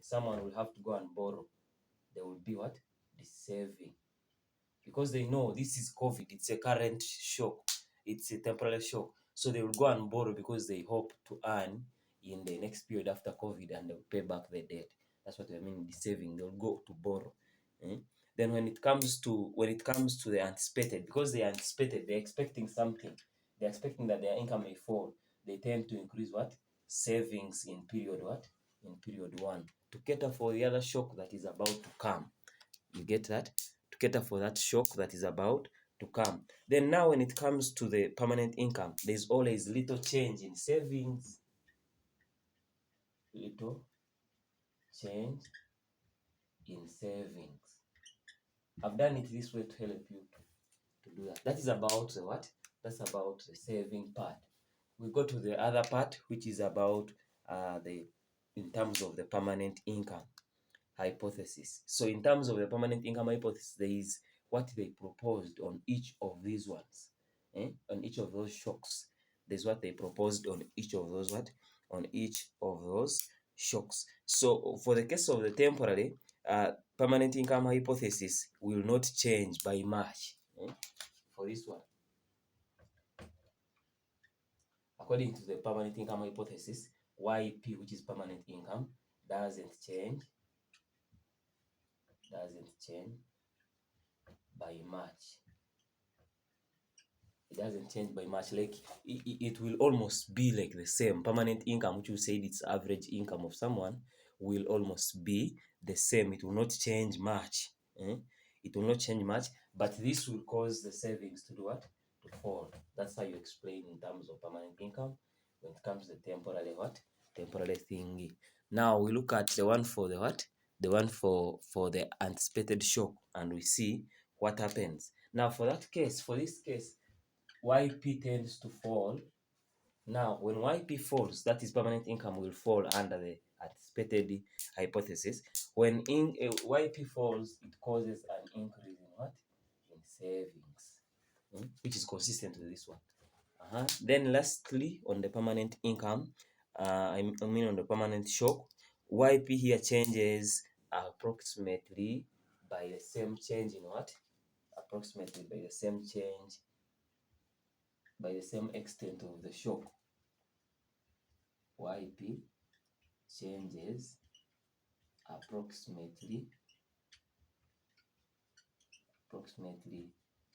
someone will have to go and borrow, there will be what? The saving. Because they know this is COVID, it's a current shock, it's a temporary shock. So they will go and borrow because they hope to earn in the next period after COVID, and they'll pay back the debt. That's what I mean, the saving. They'll go to borrow. Then when it comes to the anticipated, because they anticipated, they're expecting something, they're expecting that their income may fall, they tend to increase what? Savings in period what? In period 1, to cater for the other shock that is about to come. You get that? To cater for that shock that is about to come. Then now when it comes to the permanent income, there's always little change in savings. Little change in savings. I've done it this way to help you to do that. That is about the what? That's about the saving part. We go to the other part, which is about in terms of the permanent income hypothesis. So in terms of the permanent income hypothesis, there is what they proposed on each of these ones. On each of those shocks, there's what they proposed on each of those what? On each of those shocks. So for the case of the temporary, permanent income hypothesis will not change by March. For this one, according to the permanent income hypothesis, YP, which is permanent income, doesn't change by March. It doesn't change by much. Like it will almost be like the same. Permanent income, which we said it's average income of someone, will almost be the same. It will not change much. It will not change much, but this will cause the savings to do what? To fall. That's how you explain in terms of permanent income. When it comes to the temporary what? Temporary thingy. Now we look at the one for the what? The one for the anticipated shock, and we see what happens. Now for this case, YP tends to fall. Now, when YP falls, that is permanent income will fall under the anticipated hypothesis. When YP falls, it causes an increase in what? In savings, which is consistent with this one. Then lastly, on the permanent income, I mean on the permanent shock, YP here changes approximately by the same change in what? Approximately by the same change, by the same extent of the shock. YP changes approximately